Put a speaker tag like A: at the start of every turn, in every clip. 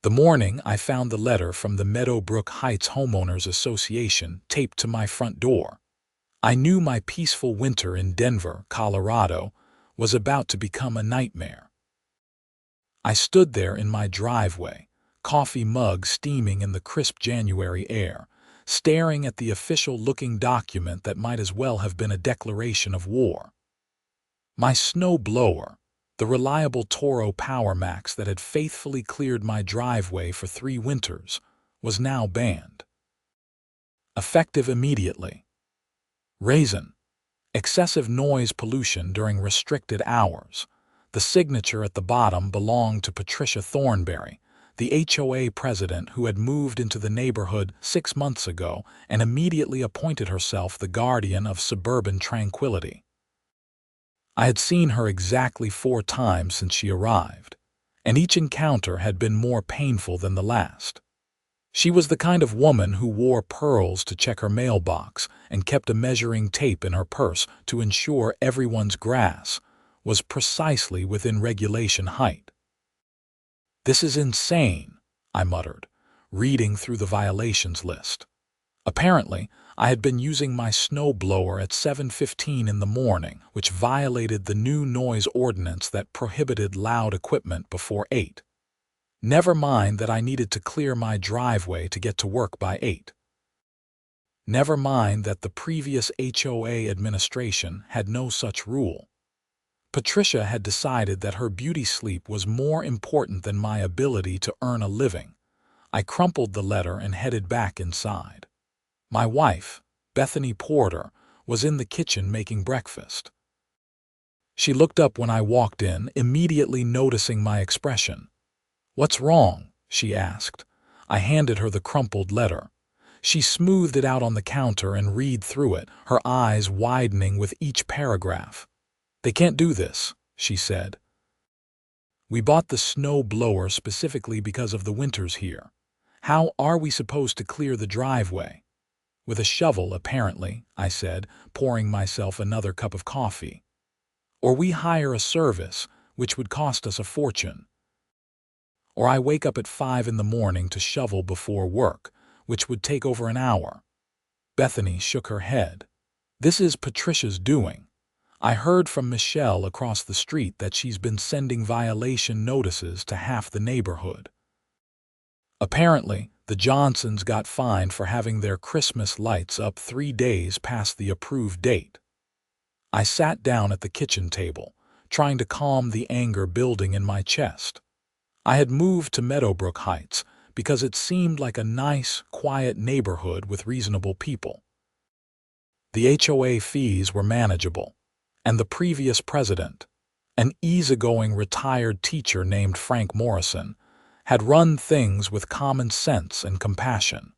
A: The morning I found the letter from the Meadowbrook Heights Homeowners Association taped to my front door, I knew my peaceful winter in Denver, Colorado, was about to become a nightmare. I stood there in my driveway, coffee mug steaming in the crisp January air, staring at the official-looking document that might as well have been a declaration of war. My snow blower, the reliable Toro PowerMax that had faithfully cleared my driveway for 3 winters, was now banned. Effective immediately. Reason: excessive noise pollution during restricted hours. The signature at the bottom belonged to Patricia Thornberry, the HOA president who had moved into the neighborhood 6 months ago and immediately appointed herself the guardian of suburban tranquility. I had seen her exactly 4 times since she arrived, and each encounter had been more painful than the last. She was the kind of woman who wore pearls to check her mailbox and kept a measuring tape in her purse to ensure everyone's grass was precisely within regulation height. "This is insane," I muttered, reading through the violations list. Apparently, I had been using my snowblower at 7:15 in the morning, which violated the new noise ordinance that prohibited loud equipment before 8. Never mind that I needed to clear my driveway to get to work by 8. Never mind that the previous HOA administration had no such rule. Patricia had decided that her beauty sleep was more important than my ability to earn a living. I crumpled the letter and headed back inside. My wife, Bethany Porter, was in the kitchen making breakfast. She looked up when I walked in, immediately noticing my expression. "What's wrong?" she asked. I handed her the crumpled letter. She smoothed it out on the counter and read through it, her eyes widening with each paragraph. "They can't do this," she said. "We bought the snow blower specifically because of the winters here. How are we supposed to clear the driveway?" "With a shovel, apparently," I said, pouring myself another cup of coffee. "Or we hire a service, which would cost us a fortune. Or I wake up at 5 in the morning to shovel before work, which would take over an hour." Bethany shook her head. "This is Patricia's doing. I heard from Michelle across the street that she's been sending violation notices to half the neighborhood. Apparently, the Johnsons got fined for having their Christmas lights up 3 days past the approved date." I sat down at the kitchen table, trying to calm the anger building in my chest. I had moved to Meadowbrook Heights because it seemed like a nice, quiet neighborhood with reasonable people. The HOA fees were manageable, and the previous president, an easygoing retired teacher named Frank Morrison, had run things with common sense and compassion.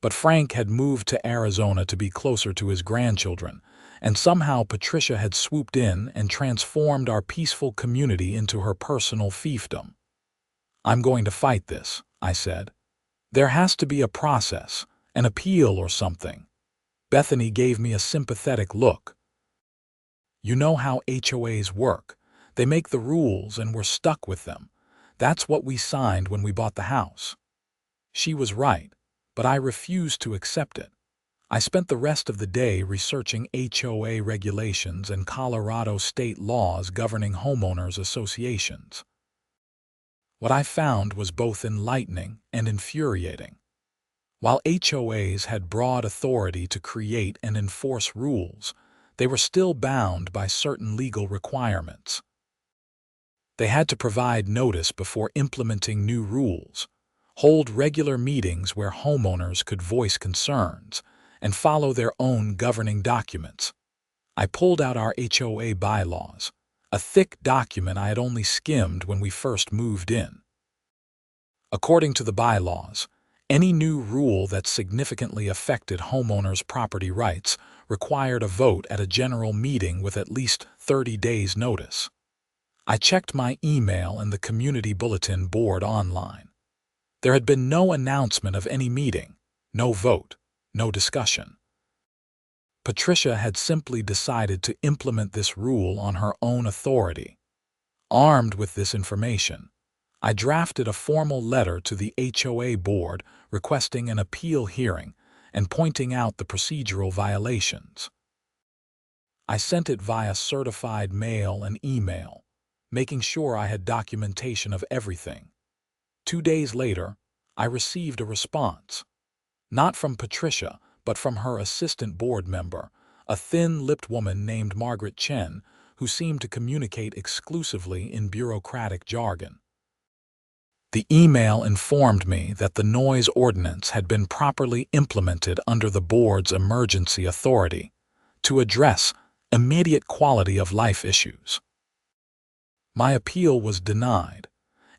A: But Frank had moved to Arizona to be closer to his grandchildren, and somehow Patricia had swooped in and transformed our peaceful community into her personal fiefdom. "I'm going to fight this," I said. "There has to be a process, an appeal or something." Bethany gave me a sympathetic look. "You know how HOAs work. They make the rules and we're stuck with them. That's what we signed when we bought the house." She was right, but I refused to accept it. I spent the rest of the day researching HOA regulations and Colorado state laws governing homeowners associations. What I found was both enlightening and infuriating. While HOAs had broad authority to create and enforce rules, they were still bound by certain legal requirements. They had to provide notice before implementing new rules, hold regular meetings where homeowners could voice concerns, and follow their own governing documents. I pulled out our HOA bylaws, a thick document I had only skimmed when we first moved in. According to the bylaws, any new rule that significantly affected homeowners' property rights required a vote at a general meeting with at least 30 days' notice. I checked my email and the community bulletin board online. There had been no announcement of any meeting, no vote, no discussion. Patricia had simply decided to implement this rule on her own authority. Armed with this information, I drafted a formal letter to the HOA board requesting an appeal hearing and pointing out the procedural violations. I sent it via certified mail and email, making sure I had documentation of everything. 2 days later, I received a response. Not from Patricia, but from her assistant board member, a thin-lipped woman named Margaret Chen, who seemed to communicate exclusively in bureaucratic jargon. The email informed me that the noise ordinance had been properly implemented under the board's emergency authority to address immediate quality of life issues. My appeal was denied,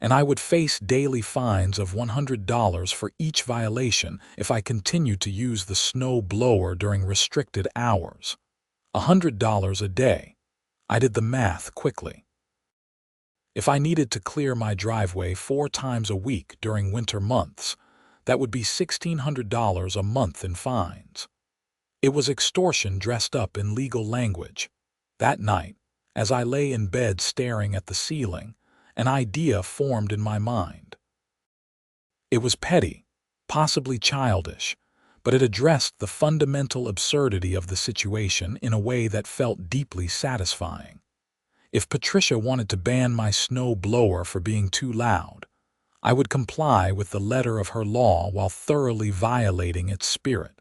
A: and I would face daily fines of $100 for each violation if I continued to use the snow blower during restricted hours. $100 a day. I did the math quickly. If I needed to clear my driveway 4 times a week during winter months, that would be $1,600 a month in fines. It was extortion dressed up in legal language. That night, as I lay in bed staring at the ceiling, an idea formed in my mind. It was petty, possibly childish, but it addressed the fundamental absurdity of the situation in a way that felt deeply satisfying. If Patricia wanted to ban my snow blower for being too loud, I would comply with the letter of her law while thoroughly violating its spirit.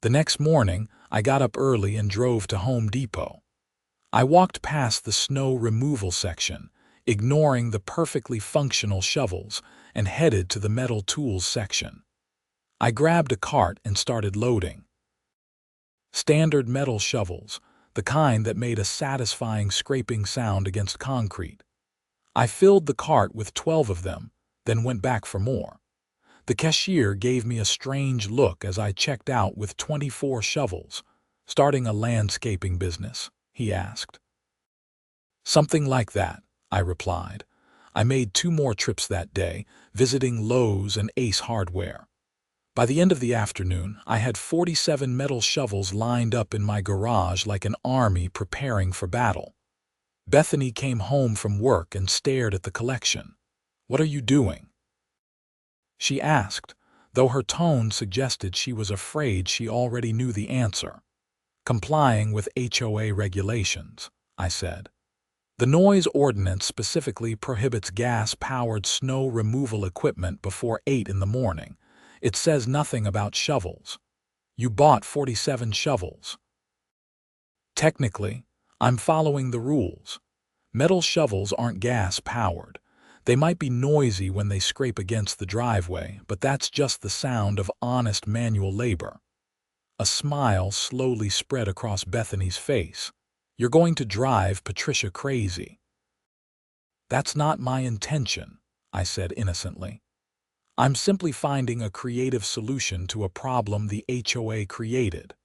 A: The next morning, I got up early and drove to Home Depot. I walked past the snow removal section, ignoring the perfectly functional shovels, and headed to the metal tools section. I grabbed a cart and started loading. Standard metal shovels, the kind that made a satisfying scraping sound against concrete. I filled the cart with 12 of them, then went back for more. The cashier gave me a strange look as I checked out with 24 shovels. "Starting a landscaping business?" he asked. "Something like that," I replied. I made 2 more trips that day, visiting Lowe's and Ace Hardware. By the end of the afternoon, I had 47 metal shovels lined up in my garage like an army preparing for battle. Bethany came home from work and stared at the collection. "What are you doing?" she asked, though her tone suggested she was afraid she already knew the answer. "Complying with HOA regulations," I said. "The noise ordinance specifically prohibits gas-powered snow removal equipment before 8 in the morning. It says nothing about shovels. You bought 47 shovels." "Technically, I'm following the rules. Metal shovels aren't gas-powered. They might be noisy when they scrape against the driveway, but that's just the sound of honest manual labor." A smile slowly spread across Bethany's face. "You're going to drive Patricia crazy." "That's not my intention," I said innocently. "I'm simply finding a creative solution to a problem the HOA created."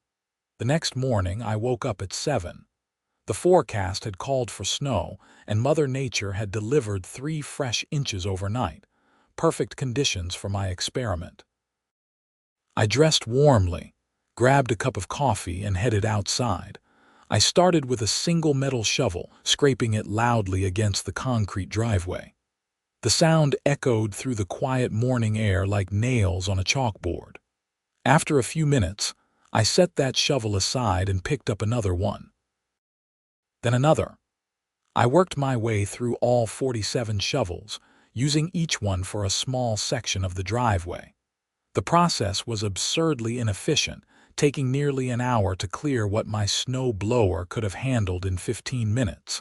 A: The next morning, I woke up at 7. The forecast had called for snow, and Mother Nature had delivered 3 fresh inches overnight, perfect conditions for my experiment. I dressed warmly, grabbed a cup of coffee, and headed outside. I started with a single metal shovel, scraping it loudly against the concrete driveway. The sound echoed through the quiet morning air like nails on a chalkboard. After a few minutes, I set that shovel aside and picked up another one. Then another. I worked my way through all 47 shovels, using each one for a small section of the driveway. The process was absurdly inefficient, taking nearly an hour to clear what my snow blower could have handled in 15 minutes.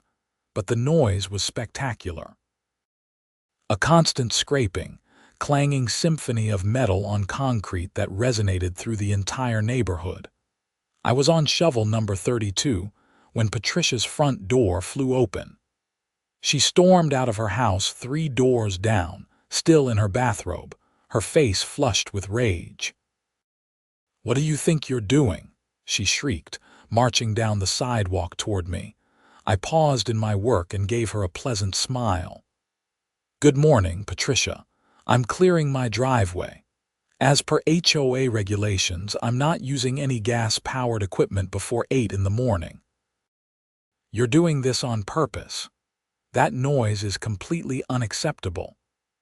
A: But the noise was spectacular. A constant scraping, clanging symphony of metal on concrete that resonated through the entire neighborhood. I was on shovel number 32 when Patricia's front door flew open. She stormed out of her house 3 doors down, still in her bathrobe, her face flushed with rage. "What do you think you're doing?" she shrieked, marching down the sidewalk toward me. I paused in my work and gave her a pleasant smile. "Good morning, Patricia. I'm clearing my driveway. As per HOA regulations, I'm not using any gas-powered equipment before 8 in the morning." "You're doing this on purpose." That noise is completely unacceptable.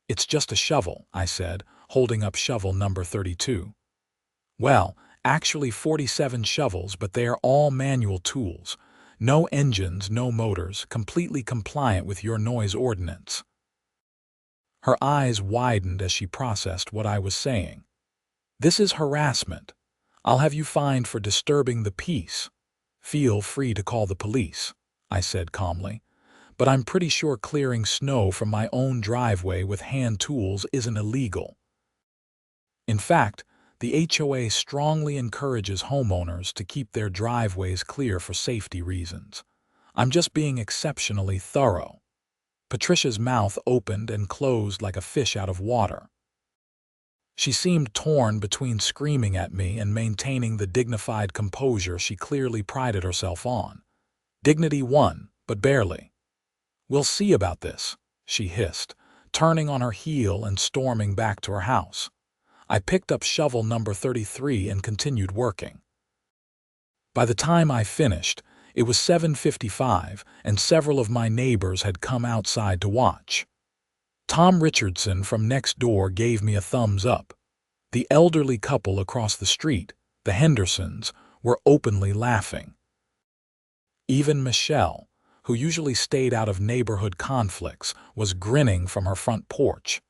A: It's just a shovel, I said, holding up shovel number 32. Well, actually 47 shovels, but they are all manual tools. No engines, no motors, completely compliant with your noise ordinance. Her eyes widened as she processed what I was saying. This is harassment. I'll have you fined for disturbing the peace. Feel free to call the police, I said calmly. But I'm pretty sure clearing snow from my own driveway with hand tools isn't illegal. In fact, the HOA strongly encourages homeowners to keep their driveways clear for safety reasons. I'm just being exceptionally thorough. Patricia's mouth opened and closed like a fish out of water. She seemed torn between screaming at me and maintaining the dignified composure she clearly prided herself on. Dignity won, but barely. "We'll see about this," she hissed, turning on her heel and storming back to her house. I picked up shovel number 33 and continued working. By the time I finished, it was 7:55 and several of my neighbors had come outside to watch. Tom Richardson from next door gave me a thumbs up. The elderly couple across the street, the Hendersons, were openly laughing. Even Michelle, who usually stayed out of neighborhood conflicts, was grinning from her front porch.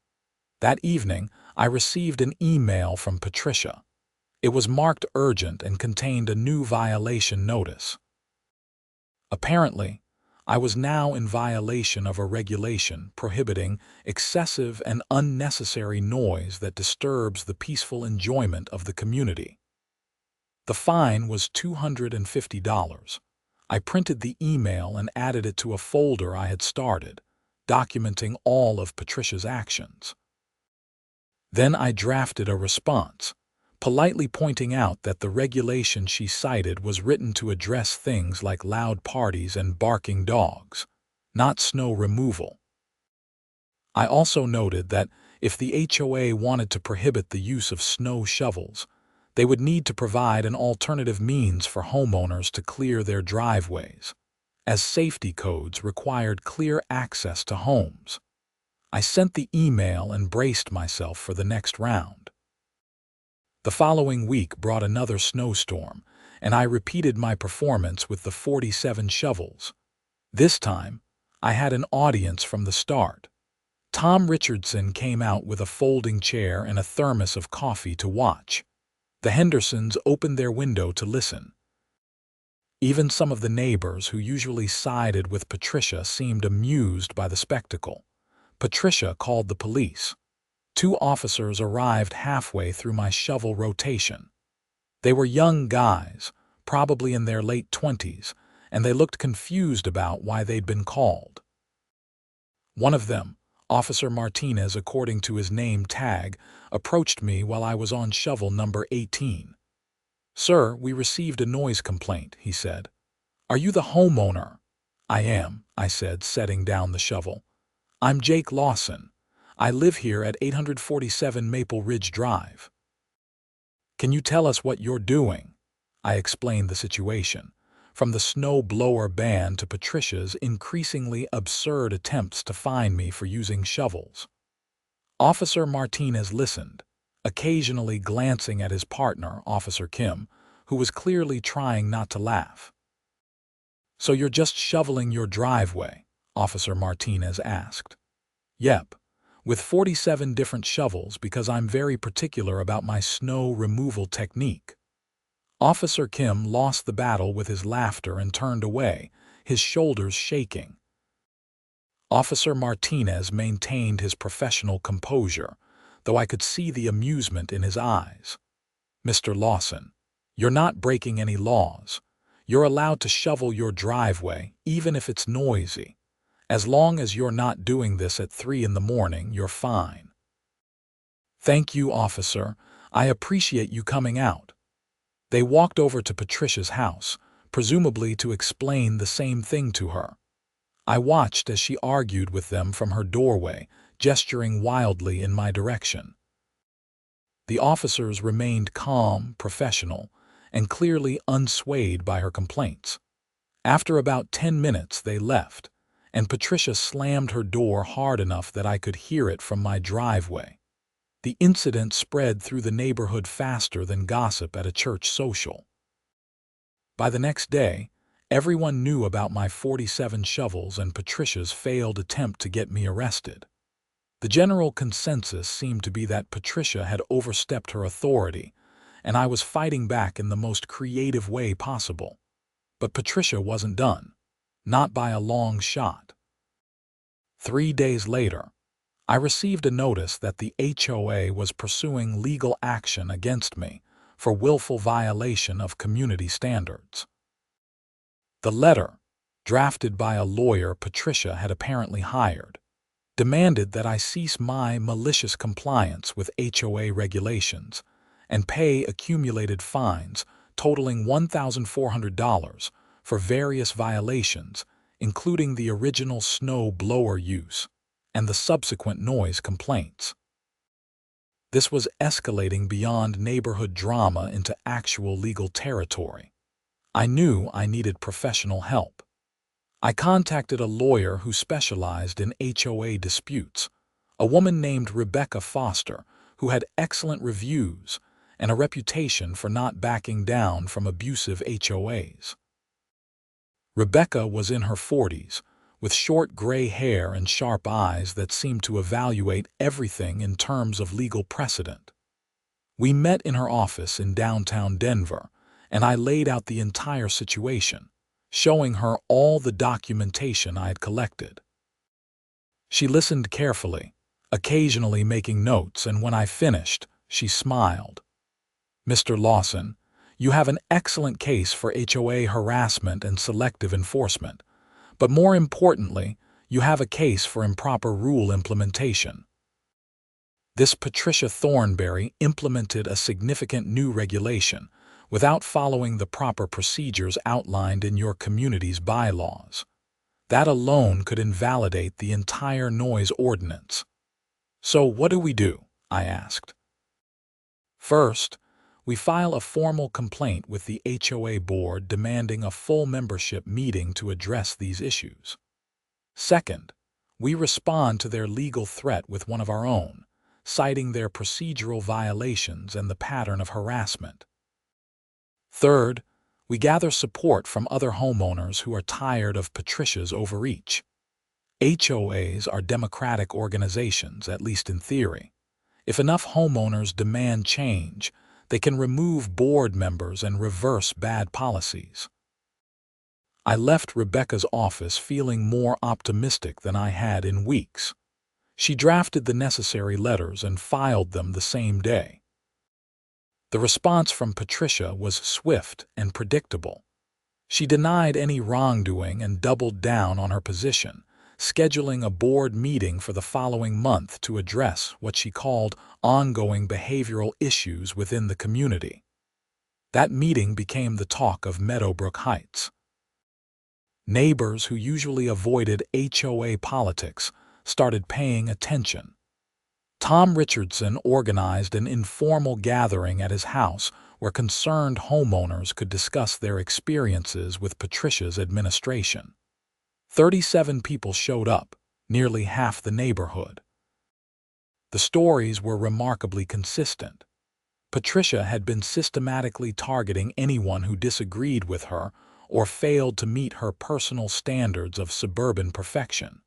A: That evening, I received an email from Patricia. It was marked urgent and contained a new violation notice. Apparently, I was now in violation of a regulation prohibiting excessive and unnecessary noise that disturbs the peaceful enjoyment of the community. The fine was $250. I printed the email and added it to a folder I had started, documenting all of Patricia's actions. Then I drafted a response, politely pointing out that the regulation she cited was written to address things like loud parties and barking dogs, not snow removal. I also noted that if the HOA wanted to prohibit the use of snow shovels, they would need to provide an alternative means for homeowners to clear their driveways, as safety codes required clear access to homes. I sent the email and braced myself for the next round. The following week brought another snowstorm, and I repeated my performance with the 47 shovels. This time, I had an audience from the start. Tom Richardson came out with a folding chair and a thermos of coffee to watch. The Hendersons opened their window to listen. Even some of the neighbors who usually sided with Patricia seemed amused by the spectacle. Patricia called the police. 2 officers arrived halfway through my shovel rotation. They were young guys, probably in their late 20s, and they looked confused about why they'd been called. One of them, Officer Martinez according to his name tag, approached me while I was on shovel number 18. "Sir, we received a noise complaint," he said. "Are you the homeowner?" "I am," I said, setting down the shovel. "I'm Jake Lawson. I live here at 847 Maple Ridge Drive." "Can you tell us what you're doing?" I explained the situation, from the snow blower ban to Patricia's increasingly absurd attempts to fine me for using shovels. Officer Martinez listened, occasionally glancing at his partner, Officer Kim, who was clearly trying not to laugh. "So you're just shoveling your driveway?" Officer Martinez asked. "Yep, with 47 different shovels because I'm very particular about my snow removal technique." Officer Kim lost the battle with his laughter and turned away, his shoulders shaking. Officer Martinez maintained his professional composure, though I could see the amusement in his eyes. "Mr. Lawson, you're not breaking any laws. You're allowed to shovel your driveway, even if it's noisy. As long as you're not doing this at 3 in the morning, you're fine." "Thank you, officer. I appreciate you coming out." They walked over to Patricia's house, presumably to explain the same thing to her. I watched as she argued with them from her doorway, gesturing wildly in my direction. The officers remained calm, professional, and clearly unswayed by her complaints. After about 10 minutes, they left, and Patricia slammed her door hard enough that I could hear it from my driveway. The incident spread through the neighborhood faster than gossip at a church social. By the next day, everyone knew about my 47 shovels and Patricia's failed attempt to get me arrested. The general consensus seemed to be that Patricia had overstepped her authority, and I was fighting back in the most creative way possible. But Patricia wasn't done. Not by a long shot. 3 days later, I received a notice that the HOA was pursuing legal action against me for willful violation of community standards. The letter, drafted by a lawyer Patricia had apparently hired, demanded that I cease my malicious compliance with HOA regulations and pay accumulated fines totaling $1,400 for various violations, including the original snow blower use and the subsequent noise complaints. This was escalating beyond neighborhood drama into actual legal territory. I knew I needed professional help. I contacted a lawyer who specialized in HOA disputes, a woman named Rebecca Foster, who had excellent reviews and a reputation for not backing down from abusive HOAs. Rebecca was in her 40s, with short gray hair and sharp eyes that seemed to evaluate everything in terms of legal precedent. We met in her office in downtown Denver, and I laid out the entire situation, showing her all the documentation I had collected. She listened carefully, occasionally making notes, and when I finished, she smiled. "Mr. Lawson, you have an excellent case for HOA harassment and selective enforcement, but more importantly, you have a case for improper rule implementation. This Patricia Thornberry implemented a significant new regulation without following the proper procedures outlined in your community's bylaws. That alone could invalidate the entire noise ordinance. So what do?" I asked. "First, we file a formal complaint with the HOA board demanding a full membership meeting to address these issues. Second, we respond to their legal threat with one of our own, citing their procedural violations and the pattern of harassment. Third, we gather support from other homeowners who are tired of Patricia's overreach. HOAs are democratic organizations, at least in theory. If enough homeowners demand change, they can remove board members and reverse bad policies." I left Rebecca's office feeling more optimistic than I had in weeks. She drafted the necessary letters and filed them the same day. The response from Patricia was swift and predictable. She denied any wrongdoing and doubled down on her position, scheduling a board meeting for the following month to address what she called ongoing behavioral issues within the community. That meeting became the talk of Meadowbrook Heights. Neighbors who usually avoided HOA politics started paying attention. Tom Richardson organized an informal gathering at his house where concerned homeowners could discuss their experiences with Patricia's administration. 37 people showed up, nearly half the neighborhood. The stories were remarkably consistent. Patricia had been systematically targeting anyone who disagreed with her or failed to meet her personal standards of suburban perfection.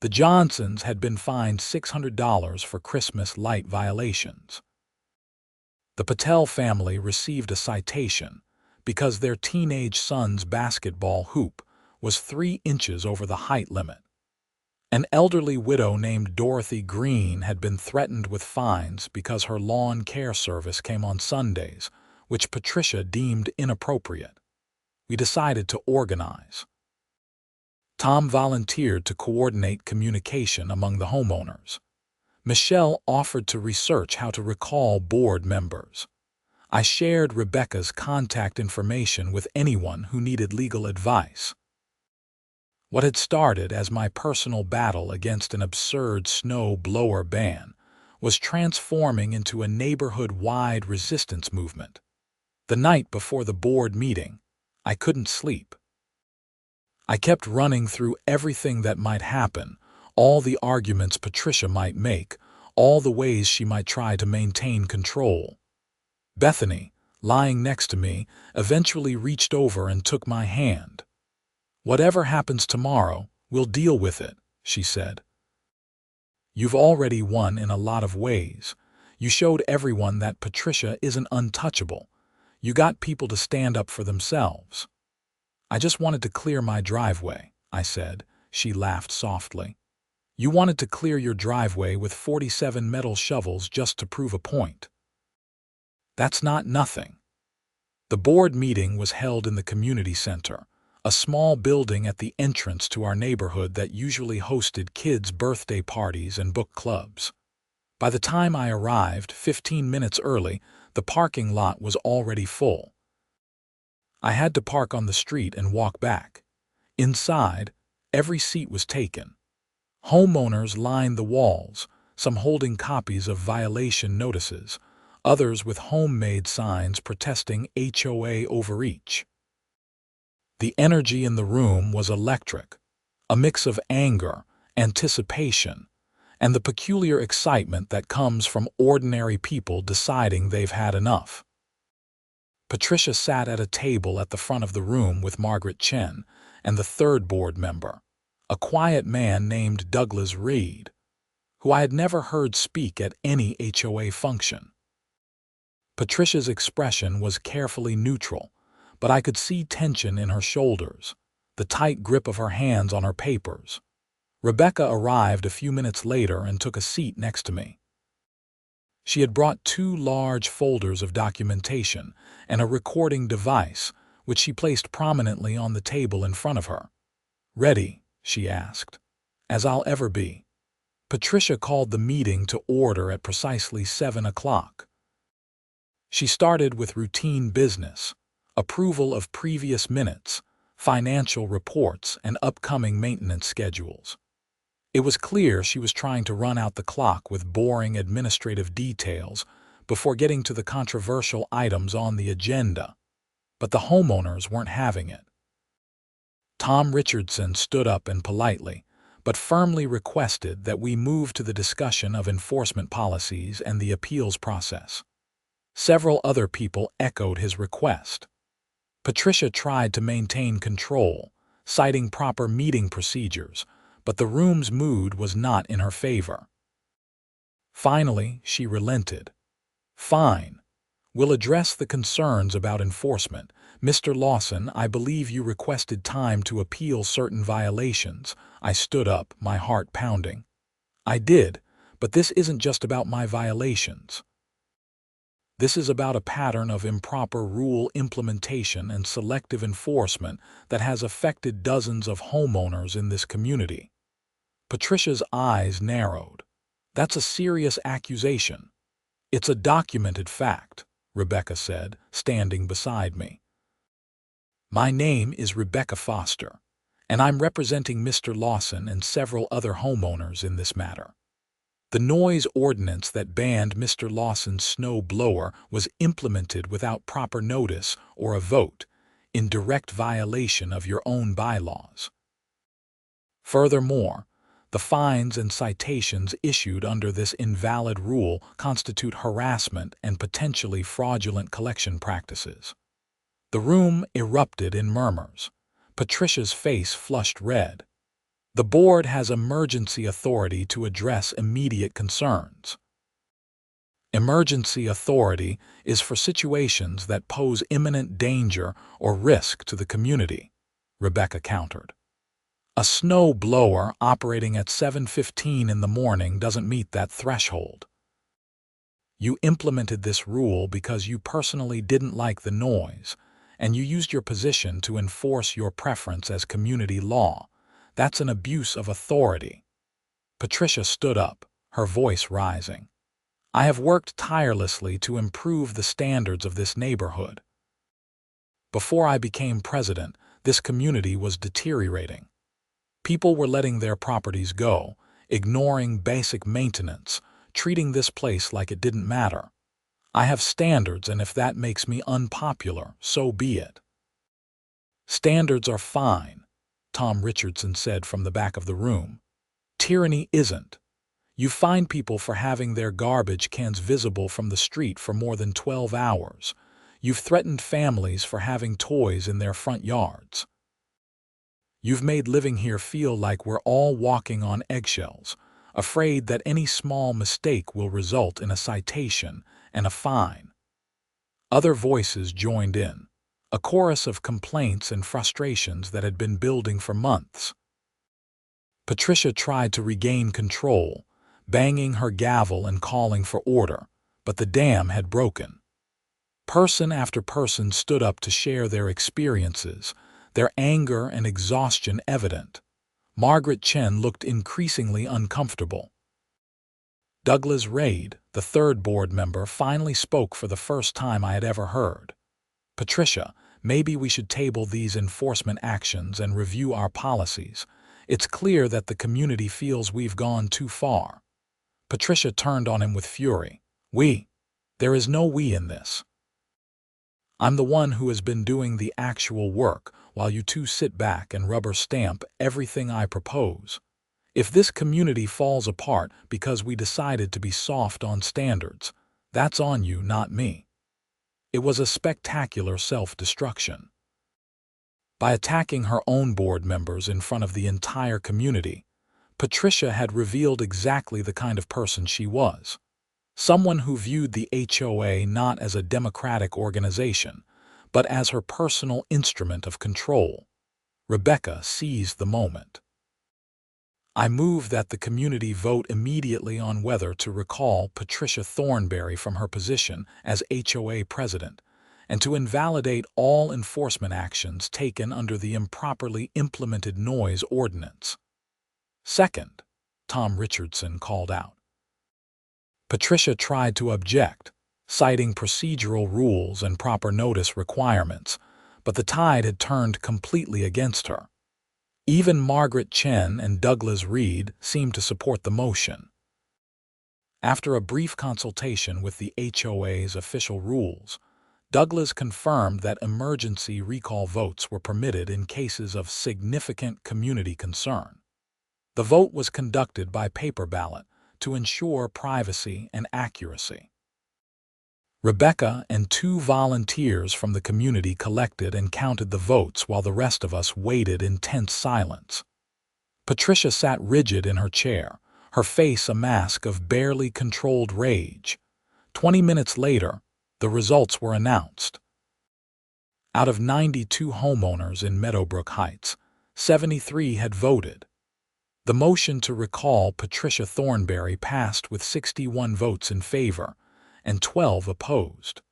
A: The Johnsons had been fined $600 for Christmas light violations. The Patel family received a citation because their teenage son's basketball hoop was 3 inches over the height limit. An elderly widow named Dorothy Green had been threatened with fines because her lawn care service came on Sundays, which Patricia deemed inappropriate. We decided to organize. Tom volunteered to coordinate communication among the homeowners. Michelle offered to research how to recall board members. I shared Rebecca's contact information with anyone who needed legal advice. What had started as my personal battle against an absurd snow blower ban was transforming into a neighborhood-wide resistance movement. The night before the board meeting, I couldn't sleep. I kept running through everything that might happen, all the arguments Patricia might make, all the ways she might try to maintain control. Bethany, lying next to me, eventually reached over and took my hand. "Whatever happens tomorrow, we'll deal with it," she said. "You've already won in a lot of ways. You showed everyone that Patricia isn't untouchable. You got people to stand up for themselves." "I just wanted to clear my driveway," I said. She laughed softly. "You wanted to clear your driveway with 47 metal shovels just to prove a point. That's not nothing." The board meeting was held in the community center, a small building at the entrance to our neighborhood that usually hosted kids' birthday parties and book clubs. By the time I arrived, 15 minutes early, the parking lot was already full. I had to park on the street and walk back. Inside, every seat was taken. Homeowners lined the walls, some holding copies of violation notices, others with homemade signs protesting HOA overreach. The energy in the room was electric, a mix of anger, anticipation, and the peculiar excitement that comes from ordinary people deciding they've had enough. Patricia sat at a table at the front of the room with Margaret Chen and the third board member, a quiet man named Douglas Reed, who I had never heard speak at any HOA function. Patricia's expression was carefully neutral, but I could see tension in her shoulders, the tight grip of her hands on her papers. Rebecca arrived a few minutes later and took a seat next to me. She had brought 2 large folders of documentation and a recording device, which she placed prominently on the table in front of her. "Ready?" she asked. "As I'll ever be." Patricia called the meeting to order at precisely 7 o'clock. She started with routine business, approval of previous minutes, financial reports, and upcoming maintenance schedules. It was clear she was trying to run out the clock with boring administrative details before getting to the controversial items on the agenda. But the homeowners weren't having it. Tom Richardson stood up and politely, but firmly requested that we move to the discussion of enforcement policies and the appeals process. Several other people echoed his request. Patricia tried to maintain control, citing proper meeting procedures, but the room's mood was not in her favor. Finally, she relented. "Fine. We'll address the concerns about enforcement. Mr. Lawson, I believe you requested time to appeal certain violations." I stood up, my heart pounding. "I did, but this isn't just about my violations. This is about a pattern of improper rule implementation and selective enforcement that has affected dozens of homeowners in this community." Patricia's eyes narrowed. "That's a serious accusation." "It's a documented fact," Rebecca said, standing beside me. "My name is Rebecca Foster, and I'm representing Mr. Lawson and several other homeowners in this matter. The noise ordinance that banned Mr. Lawson's snow blower was implemented without proper notice or a vote, in direct violation of your own bylaws. Furthermore, the fines and citations issued under this invalid rule constitute harassment and potentially fraudulent collection practices." The room erupted in murmurs. Patricia's face flushed red. "The board has emergency authority to address immediate concerns." "Emergency authority is for situations that pose imminent danger or risk to the community," Rebecca countered. "A snow blower operating at 7:15 in the morning doesn't meet that threshold. You implemented this rule because you personally didn't like the noise, and you used your position to enforce your preference as community law. That's an abuse of authority." Patricia stood up, her voice rising. "I have worked tirelessly to improve the standards of this neighborhood. Before I became president, this community was deteriorating. People were letting their properties go, ignoring basic maintenance, treating this place like it didn't matter. I have standards, and if that makes me unpopular, so be it." "Standards are fine, Tom Richardson said from the back of the room. Tyranny isn't. You fine people for having their garbage cans visible from the street for more than 12 hours. You've threatened families for having toys in their front yards. You've made living here feel like we're all walking on eggshells, afraid that any small mistake will result in a citation and a fine. Other voices joined in, a chorus of complaints and frustrations that had been building for months. Patricia tried to regain control, banging her gavel and calling for order, but the dam had broken. Person after person stood up to share their experiences, their anger and exhaustion evident. Margaret Chen looked increasingly uncomfortable. Douglas Reid, the third board member, finally spoke for the first time I had ever heard. Patricia, maybe we should table these enforcement actions and review our policies. It's clear that the community feels we've gone too far. Patricia turned on him with fury. We? There is no we in this. I'm the one who has been doing the actual work, while you two sit back and rubber stamp everything I propose. If this community falls apart because we decided to be soft on standards, that's on you, not me. It was a spectacular self-destruction. By attacking her own board members in front of the entire community, Patricia had revealed exactly the kind of person she was. Someone who viewed the HOA not as a democratic organization, but as her personal instrument of control. Rebecca seized the moment. I move that the community vote immediately on whether to recall Patricia Thornberry from her position as HOA president and to invalidate all enforcement actions taken under the improperly implemented noise ordinance. Second, Tom Richardson called out. Patricia tried to object, citing procedural rules and proper notice requirements, but the tide had turned completely against her. Even Margaret Chen and Douglas Reid seemed to support the motion. After a brief consultation with the HOA's official rules, Douglas confirmed that emergency recall votes were permitted in cases of significant community concern. The vote was conducted by paper ballot to ensure privacy and accuracy. Rebecca and 2 volunteers from the community collected and counted the votes while the rest of us waited in tense silence. Patricia sat rigid in her chair, her face a mask of barely controlled rage. 20 minutes later, the results were announced. Out of 92 homeowners in Meadowbrook Heights, 73 had voted. The motion to recall Patricia Thornberry passed with 61 votes in favor and 12 opposed.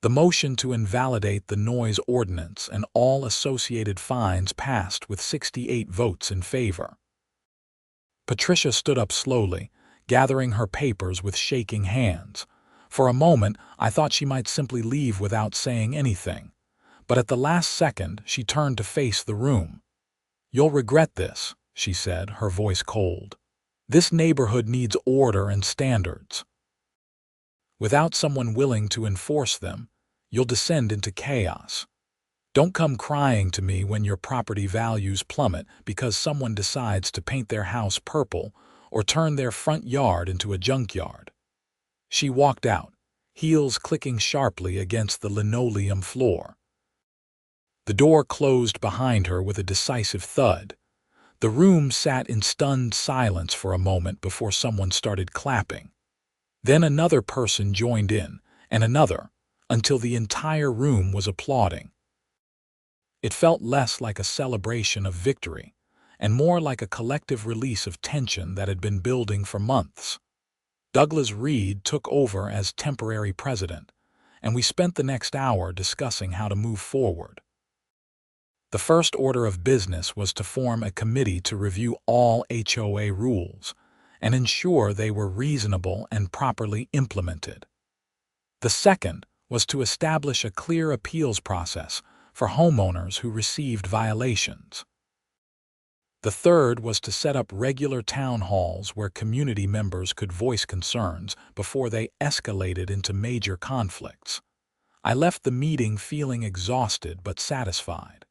A: The motion to invalidate the noise ordinance and all associated fines passed with 68 votes in favor. Patricia stood up slowly, gathering her papers with shaking hands. For a moment, I thought she might simply leave without saying anything, but at the last second, she turned to face the room. "You'll regret this," she said, her voice cold. "This neighborhood needs order and standards. Without someone willing to enforce them, you'll descend into chaos. Don't come crying to me when your property values plummet because someone decides to paint their house purple or turn their front yard into a junkyard." She walked out, heels clicking sharply against the linoleum floor. The door closed behind her with a decisive thud. The room sat in stunned silence for a moment before someone started clapping. Then another person joined in, and another, until the entire room was applauding. It felt less like a celebration of victory, and more like a collective release of tension that had been building for months. Douglas Reid took over as temporary president, and we spent the next hour discussing how to move forward. The first order of business was to form a committee to review all HOA rules and ensure they were reasonable and properly implemented. The second was to establish a clear appeals process for homeowners who received violations. The third was to set up regular town halls where community members could voice concerns before they escalated into major conflicts. I left the meeting feeling exhausted but satisfied.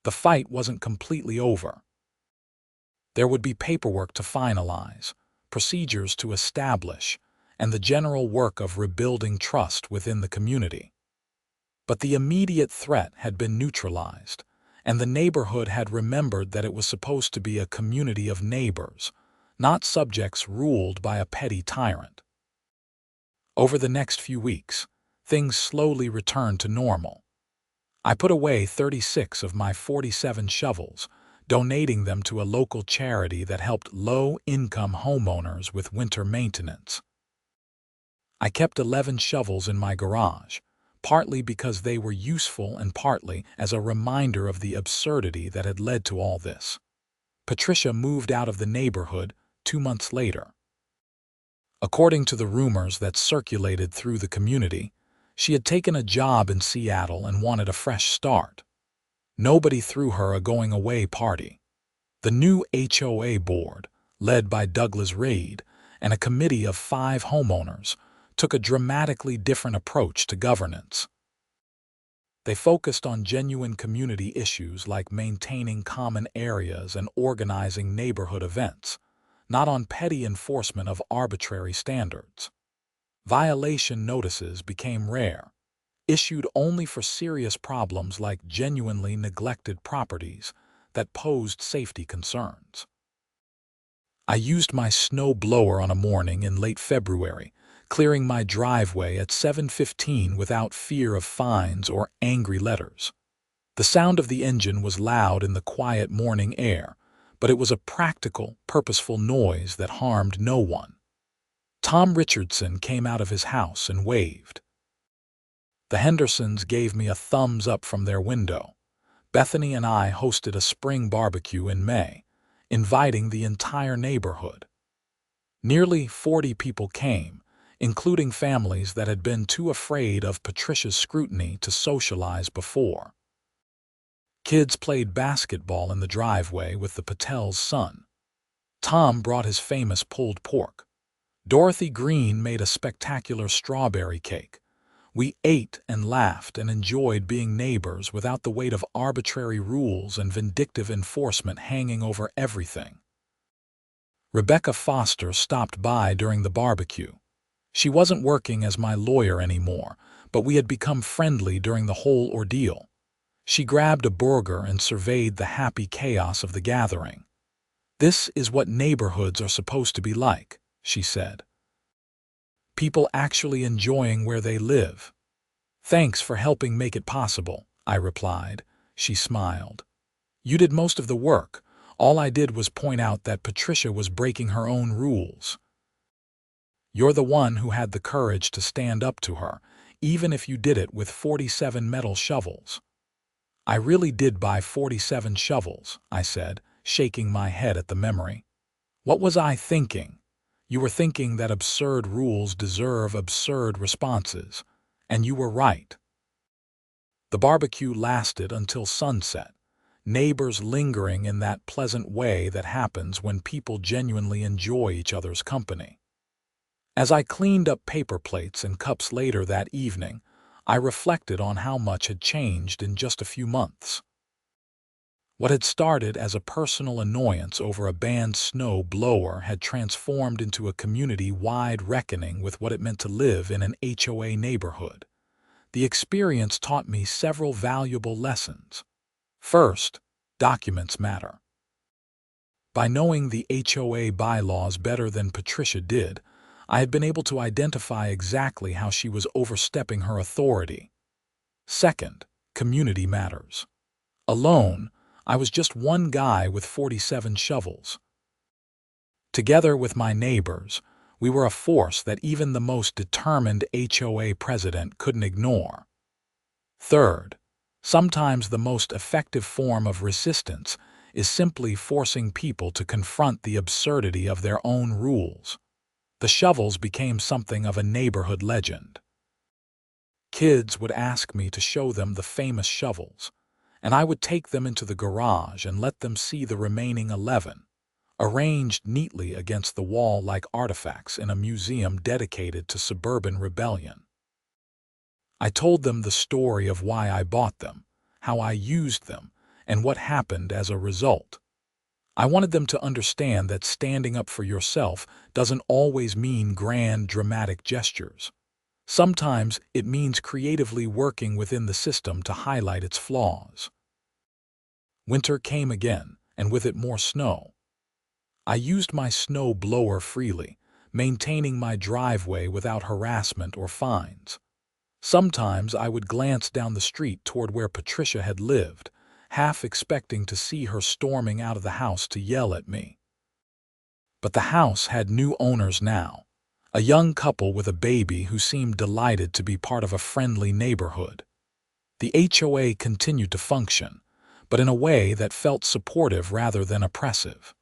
A: The fight wasn't completely over. There would be paperwork to finalize, procedures to establish, and the general work of rebuilding trust within the community. But the immediate threat had been neutralized, and the neighborhood had remembered that it was supposed to be a community of neighbors, not subjects ruled by a petty tyrant. Over the next few weeks, things slowly returned to normal. I put away 36 of my 47 shovels, donating them to a local charity that helped low-income homeowners with winter maintenance. I kept 11 shovels in my garage, partly because they were useful and partly as a reminder of the absurdity that had led to all this. Patricia moved out of the neighborhood 2 months later. According to the rumors that circulated through the community, she had taken a job in Seattle and wanted a fresh start. Nobody threw her a going-away party. The new HOA board, led by Douglas Reid and a committee of 5 homeowners, took a dramatically different approach to governance. They focused on genuine community issues like maintaining common areas and organizing neighborhood events, not on petty enforcement of arbitrary standards. Violation notices became rare, issued only for serious problems like genuinely neglected properties that posed safety concerns. I used my snow blower on a morning in late February, clearing my driveway at 7:15 without fear of fines or angry letters. The sound of the engine was loud in the quiet morning air, but it was a practical, purposeful noise that harmed no one. Tom Richardson came out of his house and waved. The Hendersons gave me a thumbs up from their window. Bethany and I hosted a spring barbecue in May, inviting the entire neighborhood. Nearly 40 people came, including families that had been too afraid of Patricia's scrutiny to socialize before. Kids played basketball in the driveway with the Patel's son. Tom brought his famous pulled pork. Dorothy Green made a spectacular strawberry cake. We ate and laughed and enjoyed being neighbors without the weight of arbitrary rules and vindictive enforcement hanging over everything. Rebecca Foster stopped by during the barbecue. She wasn't working as my lawyer anymore, but we had become friendly during the whole ordeal. She grabbed a burger and surveyed the happy chaos of the gathering. "This is what neighborhoods are supposed to be like," she said. "People actually enjoying where they live." "Thanks for helping make it possible," I replied. She smiled. "You did most of the work. All I did was point out that Patricia was breaking her own rules." "You're the one who had the courage to stand up to her, even if you did it with 47 metal shovels." "I really did buy 47 shovels," I said, shaking my head at the memory. "What was I thinking?" "You were thinking that absurd rules deserve absurd responses, and you were right." The barbecue lasted until sunset, neighbors lingering in that pleasant way that happens when people genuinely enjoy each other's company. As I cleaned up paper plates and cups later that evening, I reflected on how much had changed in just a few months. What had started as a personal annoyance over a banned snow blower had transformed into a community-wide reckoning with what it meant to live in an HOA neighborhood. The experience taught me several valuable lessons. First, documents matter. By knowing the HOA bylaws better than Patricia did, I had been able to identify exactly how she was overstepping her authority. Second, community matters. Alone, I was just one guy with 47 shovels. Together with my neighbors, we were a force that even the most determined HOA president couldn't ignore. Third, sometimes the most effective form of resistance is simply forcing people to confront the absurdity of their own rules. The shovels became something of a neighborhood legend. Kids would ask me to show them the famous shovels, and I would take them into the garage and let them see the remaining 11, arranged neatly against the wall like artifacts in a museum dedicated to suburban rebellion. I told them the story of why I bought them, how I used them, and what happened as a result. I wanted them to understand that standing up for yourself doesn't always mean grand, dramatic gestures. Sometimes it means creatively working within the system to highlight its flaws. Winter came again, and with it more snow. I used my snow blower freely, maintaining my driveway without harassment or fines. Sometimes I would glance down the street toward where Patricia had lived, half expecting to see her storming out of the house to yell at me. But the house had new owners now, a young couple with a baby who seemed delighted to be part of a friendly neighborhood. The HOA continued to function, but in a way that felt supportive rather than oppressive.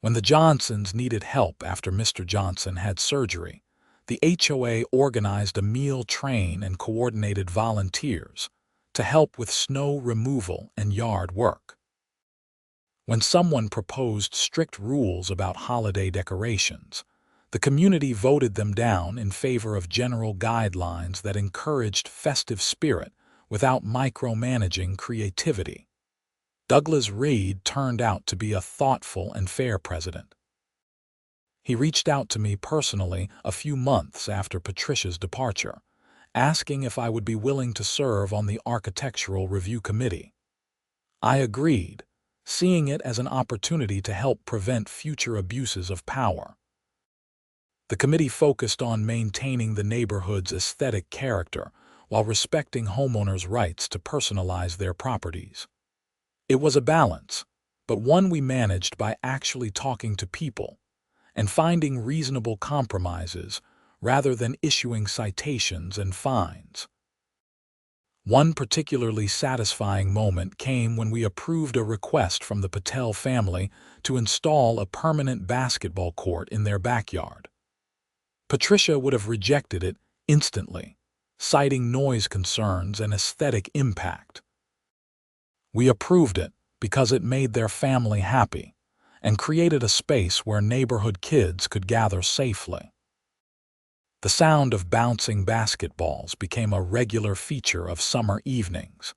A: When the Johnsons needed help after Mr. Johnson had surgery, the HOA organized a meal train and coordinated volunteers to help with snow removal and yard work. When someone proposed strict rules about holiday decorations, the community voted them down in favor of general guidelines that encouraged festive spirit without micromanaging creativity. Douglas Reed turned out to be a thoughtful and fair president. He reached out to me personally a few months after Patricia's departure, asking if I would be willing to serve on the Architectural Review Committee. I agreed, seeing it as an opportunity to help prevent future abuses of power. The committee focused on maintaining the neighborhood's aesthetic character while respecting homeowners' rights to personalize their properties. It was a balance, but one we managed by actually talking to people and finding reasonable compromises rather than issuing citations and fines. One particularly satisfying moment came when we approved a request from the Patel family to install a permanent basketball court in their backyard. Patricia would have rejected it instantly, citing noise concerns and aesthetic impact. We approved it because it made their family happy and created a space where neighborhood kids could gather safely. The sound of bouncing basketballs became a regular feature of summer evenings,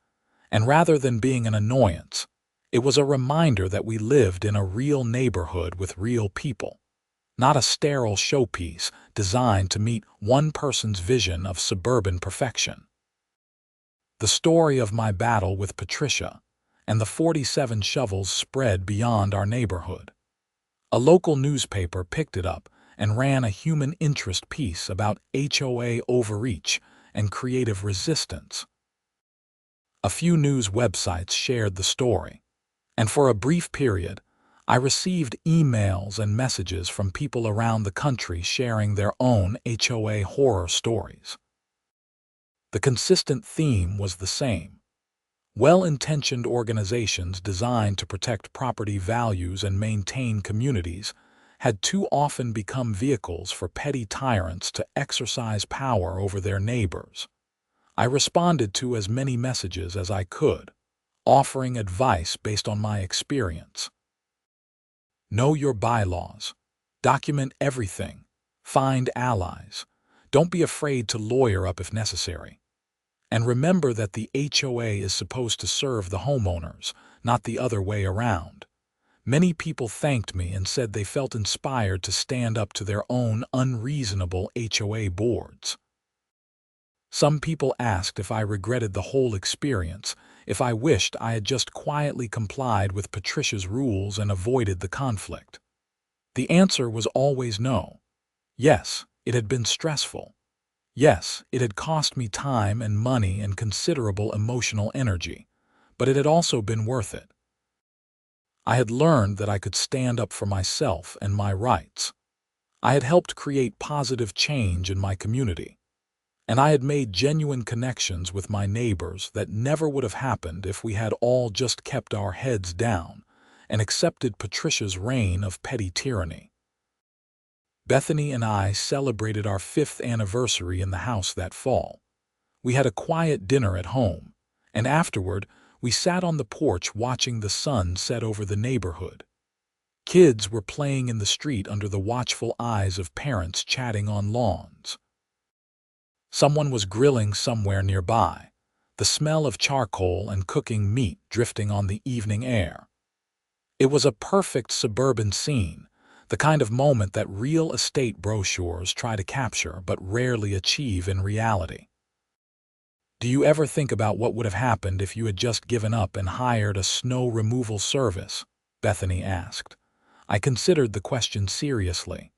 A: and rather than being an annoyance, it was a reminder that we lived in a real neighborhood with real people, not a sterile showpiece designed to meet one person's vision of suburban perfection. The story of my battle with Patricia and the 47 shovels spread beyond our neighborhood. A local newspaper picked it up and ran a human interest piece about HOA overreach and creative resistance. A few news websites shared the story, and for a brief period, I received emails and messages from people around the country sharing their own HOA horror stories. The consistent theme was the same. Well-intentioned organizations designed to protect property values and maintain communities had too often become vehicles for petty tyrants to exercise power over their neighbors. I responded to as many messages as I could, offering advice based on my experience. Know your bylaws. Document everything. Find allies. Don't be afraid to lawyer up if necessary. And remember that the HOA is supposed to serve the homeowners, not the other way around. Many people thanked me and said they felt inspired to stand up to their own unreasonable HOA boards. Some people asked if I regretted the whole experience, if I wished I had just quietly complied with Patricia's rules and avoided the conflict. The answer was always no. Yes, it had been stressful. Yes, it had cost me time and money and considerable emotional energy, but it had also been worth it. I had learned that I could stand up for myself and my rights. I had helped create positive change in my community, and I had made genuine connections with my neighbors that never would have happened if we had all just kept our heads down and accepted Patricia's reign of petty tyranny. Bethany and I celebrated our 5th anniversary in the house that fall. We had a quiet dinner at home, and afterward, we sat on the porch watching the sun set over the neighborhood. Kids were playing in the street under the watchful eyes of parents chatting on lawns. Someone was grilling somewhere nearby, the smell of charcoal and cooking meat drifting on the evening air. It was a perfect suburban scene, the kind of moment that real estate brochures try to capture but rarely achieve in reality. Do you ever think about what would have happened if you had just given up and hired a snow removal service? Bethany asked. I considered the question seriously.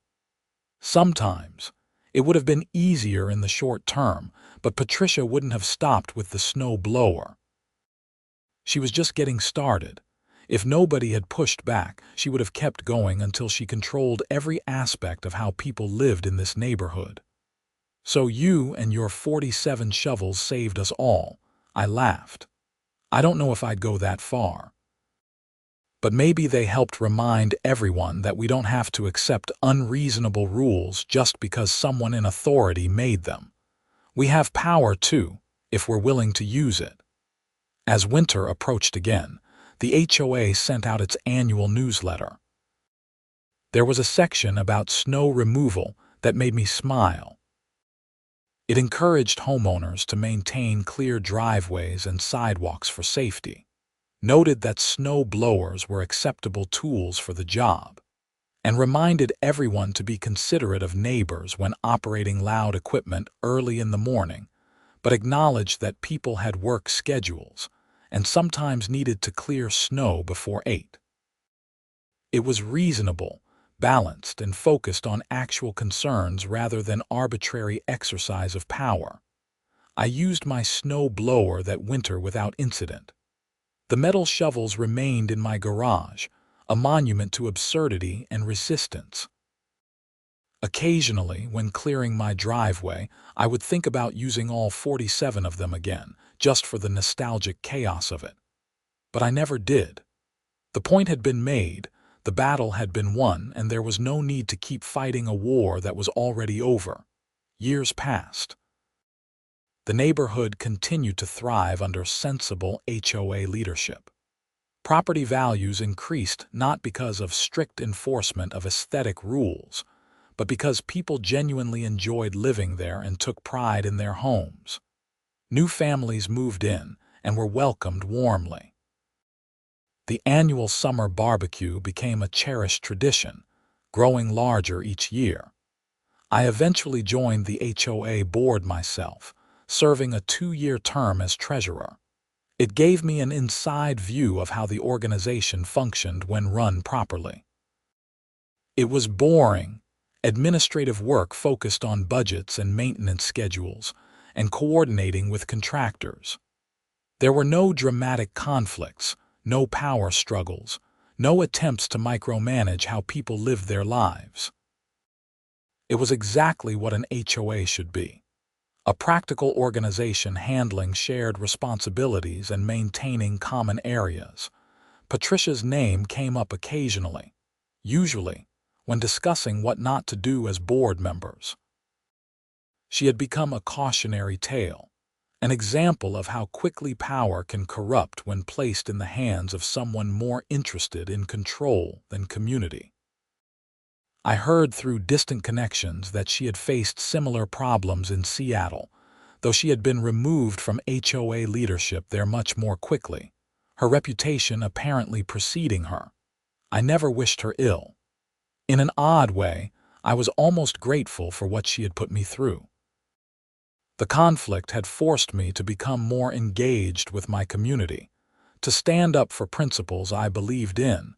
A: Sometimes. It would have been easier in the short term, but Patricia wouldn't have stopped with the snow blower. She was just getting started. If nobody had pushed back, she would have kept going until she controlled every aspect of how people lived in this neighborhood. So you and your 47 shovels saved us all, I laughed. I don't know if I'd go that far. But maybe they helped remind everyone that we don't have to accept unreasonable rules just because someone in authority made them. We have power too, if we're willing to use it. As winter approached again, the HOA sent out its annual newsletter. There was a section about snow removal that made me smile. It encouraged homeowners to maintain clear driveways and sidewalks for safety, noted that snow blowers were acceptable tools for the job, and reminded everyone to be considerate of neighbors when operating loud equipment early in the morning, but acknowledged that people had work schedules and sometimes needed to clear snow before 8. It was reasonable, balanced, and focused on actual concerns rather than arbitrary exercise of power. I used my snow blower that winter without incident. The metal shovels remained in my garage, a monument to absurdity and resistance. Occasionally, when clearing my driveway, I would think about using all 47 of them again, just for the nostalgic chaos of it. But I never did. The point had been made, the battle had been won, and there was no need to keep fighting a war that was already over. Years passed. The neighborhood continued to thrive under sensible HOA leadership. Property values increased not because of strict enforcement of aesthetic rules, but because people genuinely enjoyed living there and took pride in their homes. New families moved in and were welcomed warmly. The annual summer barbecue became a cherished tradition, growing larger each year. I eventually joined the HOA board myself, serving a 2-year term as treasurer. It gave me an inside view of how the organization functioned when run properly. It was boring, administrative work focused on budgets and maintenance schedules, and coordinating with contractors. There were no dramatic conflicts, no power struggles, no attempts to micromanage how people lived their lives. It was exactly what an HOA should be. A practical organization handling shared responsibilities and maintaining common areas. Patricia's name came up occasionally, usually when discussing what not to do as board members. She had become a cautionary tale, an example of how quickly power can corrupt when placed in the hands of someone more interested in control than community. I heard through distant connections that she had faced similar problems in Seattle, though she had been removed from HOA leadership there much more quickly, her reputation apparently preceding her. I never wished her ill. In an odd way, I was almost grateful for what she had put me through. The conflict had forced me to become more engaged with my community, to stand up for principles I believed in,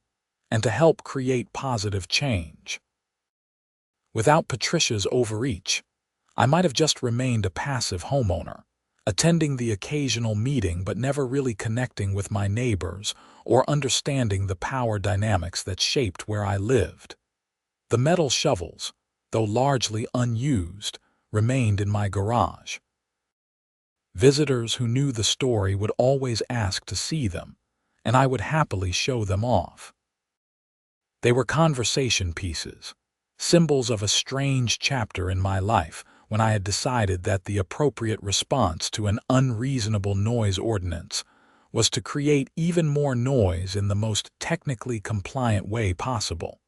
A: and to help create positive change. Without Patricia's overreach, I might have just remained a passive homeowner, attending the occasional meeting but never really connecting with my neighbors or understanding the power dynamics that shaped where I lived. The metal shovels, though largely unused, remained in my garage. Visitors who knew the story would always ask to see them, and I would happily show them off. They were conversation pieces, symbols of a strange chapter in my life when I had decided that the appropriate response to an unreasonable noise ordinance was to create even more noise in the most technically compliant way possible.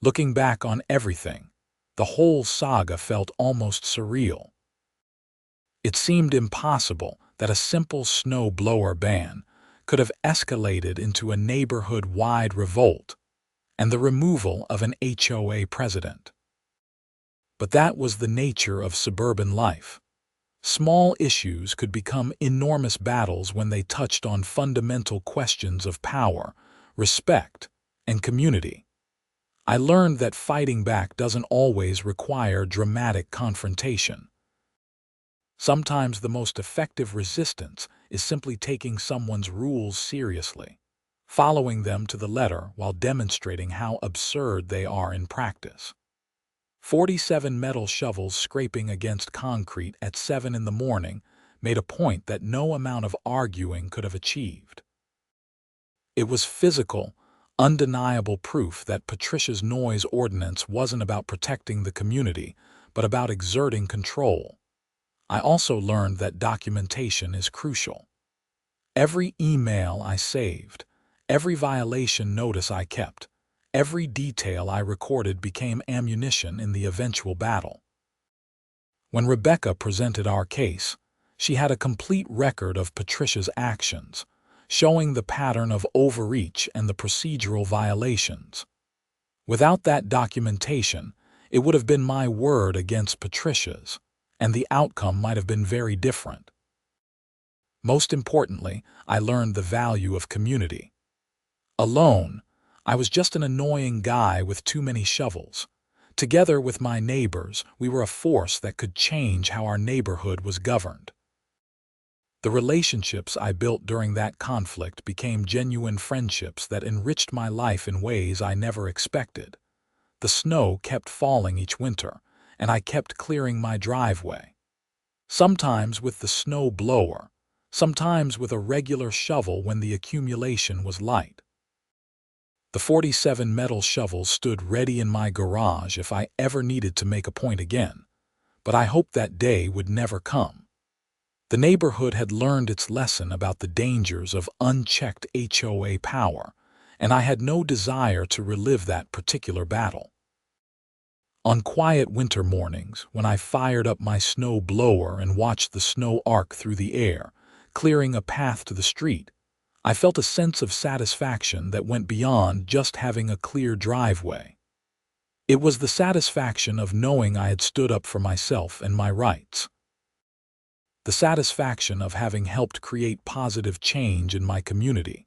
A: Looking back on everything, the whole saga felt almost surreal. It seemed impossible that a simple snow blower ban could have escalated into a neighborhood-wide revolt and the removal of an HOA president. But that was the nature of suburban life. Small issues could become enormous battles when they touched on fundamental questions of power, respect, and community. I learned that fighting back doesn't always require dramatic confrontation. Sometimes the most effective resistance is simply taking someone's rules seriously, following them to the letter while demonstrating how absurd they are in practice. 47 metal shovels scraping against concrete at 7 in the morning made a point that no amount of arguing could have achieved. It was physical, undeniable proof that Patricia's noise ordinance wasn't about protecting the community, but about exerting control. I also learned that documentation is crucial. Every email I saved, every violation notice I kept, every detail I recorded became ammunition in the eventual battle. When Rebecca presented our case, she had a complete record of Patricia's actions, showing the pattern of overreach and the procedural violations. Without that documentation, it would have been my word against Patricia's, and the outcome might have been very different. Most importantly, I learned the value of community. Alone, I was just an annoying guy with too many shovels. Together with my neighbors, we were a force that could change how our neighborhood was governed. The relationships I built during that conflict became genuine friendships that enriched my life in ways I never expected. The snow kept falling each winter, and I kept clearing my driveway. Sometimes with the snow blower, sometimes with a regular shovel when the accumulation was light. The 47 metal shovels stood ready in my garage if I ever needed to make a point again, but I hoped that day would never come. The neighborhood had learned its lesson about the dangers of unchecked HOA power, and I had no desire to relive that particular battle. On quiet winter mornings, when I fired up my snow blower and watched the snow arc through the air, clearing a path to the street, I felt a sense of satisfaction that went beyond just having a clear driveway. It was the satisfaction of knowing I had stood up for myself and my rights. The satisfaction of having helped create positive change in my community.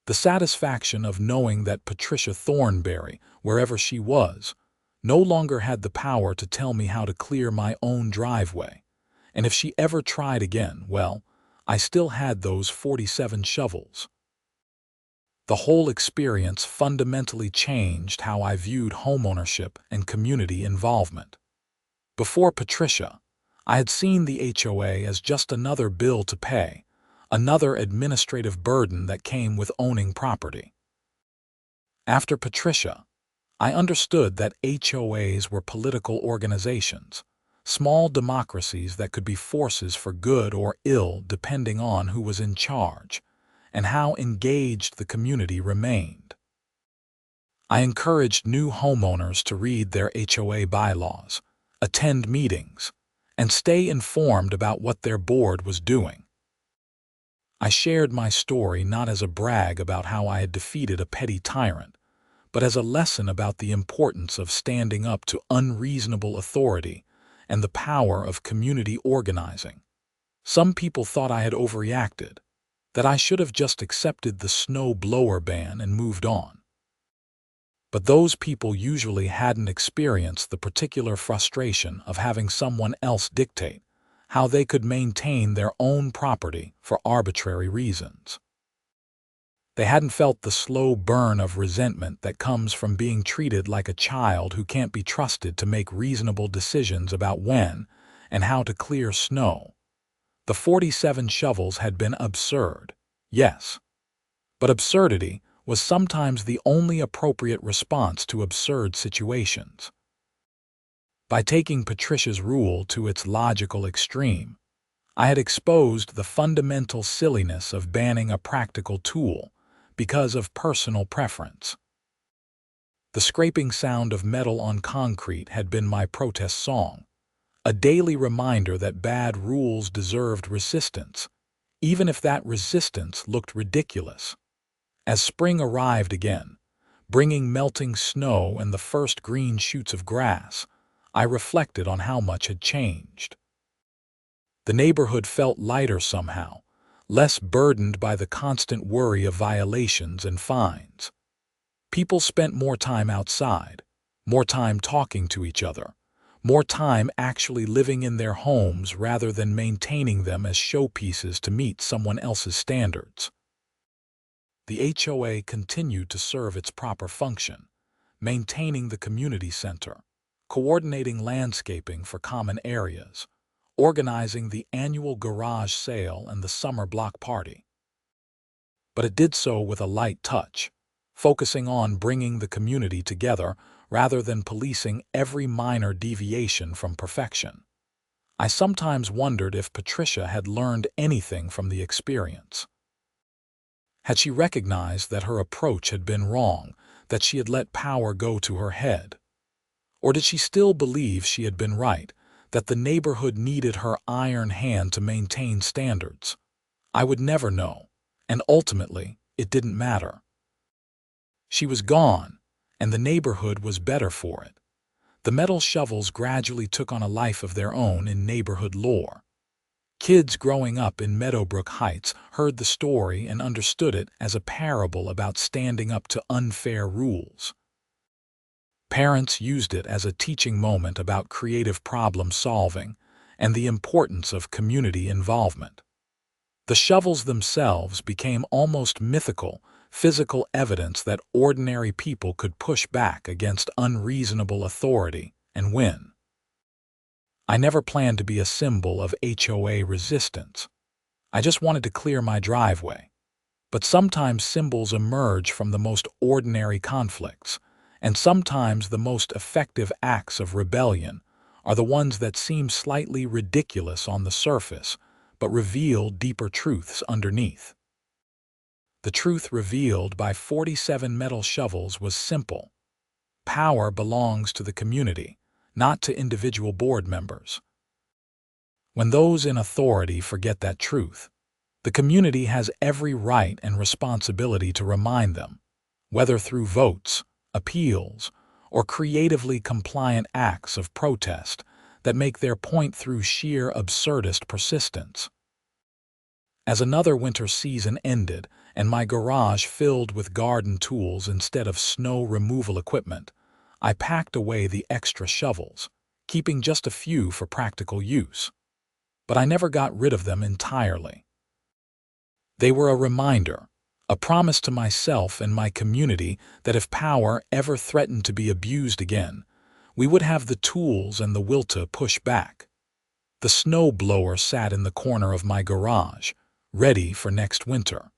A: The satisfaction of knowing that Patricia Thornberry, wherever she was, no longer had the power to tell me how to clear my own driveway, and if she ever tried again, well, I still had those 47 shovels. The whole experience fundamentally changed how I viewed homeownership and community involvement. Before Patricia, I had seen the HOA as just another bill to pay, another administrative burden that came with owning property. After Patricia, I understood that HOAs were political organizations, small democracies that could be forces for good or ill depending on who was in charge, and how engaged the community remained. I encouraged new homeowners to read their HOA bylaws, attend meetings, and stay informed about what their board was doing. I shared my story not as a brag about how I had defeated a petty tyrant, but as a lesson about the importance of standing up to unreasonable authority and the power of community organizing. Some people thought I had overreacted, that I should have just accepted the snow blower ban and moved on. But those people usually hadn't experienced the particular frustration of having someone else dictate how they could maintain their own property for arbitrary reasons. They hadn't felt the slow burn of resentment that comes from being treated like a child who can't be trusted to make reasonable decisions about when and how to clear snow. The 47 shovels had been absurd, yes, but absurdity was sometimes the only appropriate response to absurd situations. By taking Patricia's rule to its logical extreme, I had exposed the fundamental silliness of banning a practical tool because of personal preference. The scraping sound of metal on concrete had been my protest song, a daily reminder that bad rules deserved resistance, even if that resistance looked ridiculous. As spring arrived again, bringing melting snow and the first green shoots of grass, I reflected on how much had changed. The neighborhood felt lighter somehow, less burdened by the constant worry of violations and fines. People spent more time outside, more time talking to each other, more time actually living in their homes rather than maintaining them as showpieces to meet someone else's standards. The HOA continued to serve its proper function, maintaining the community center, coordinating landscaping for common areas, organizing the annual garage sale and the summer block party. But it did so with a light touch, focusing on bringing the community together rather than policing every minor deviation from perfection. I sometimes wondered if Patricia had learned anything from the experience. Had she recognized that her approach had been wrong, that she had let power go to her head? Or did she still believe she had been right, that the neighborhood needed her iron hand to maintain standards? I would never know, and ultimately, it didn't matter. She was gone, and the neighborhood was better for it. The metal shovels gradually took on a life of their own in neighborhood lore. Kids growing up in Meadowbrook Heights heard the story and understood it as a parable about standing up to unfair rules. Parents used it as a teaching moment about creative problem solving and the importance of community involvement. The shovels themselves became almost mythical, physical evidence that ordinary people could push back against unreasonable authority and win. I never planned to be a symbol of HOA resistance. I just wanted to clear my driveway. But sometimes symbols emerge from the most ordinary conflicts, and sometimes the most effective acts of rebellion are the ones that seem slightly ridiculous on the surface, but reveal deeper truths underneath. The truth revealed by 47 metal shovels was simple. Power belongs to the community, not to individual board members. When those in authority forget that truth, the community has every right and responsibility to remind them, whether through votes, appeals, or creatively compliant acts of protest that make their point through sheer absurdist persistence. As another winter season ended and my garage filled with garden tools instead of snow removal equipment, I packed away the extra shovels, keeping just a few for practical use. But I never got rid of them entirely. They were a reminder, a promise to myself and my community that if power ever threatened to be abused again, we would have the tools and the will to push back. The snow blower sat in the corner of my garage, ready for next winter.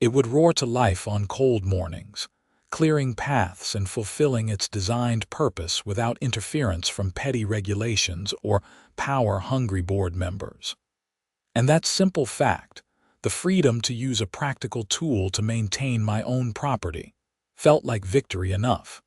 A: It would roar to life on cold mornings, clearing paths and fulfilling its designed purpose without interference from petty regulations or power-hungry board members. And that simple fact, the freedom to use a practical tool to maintain my own property, felt like victory enough.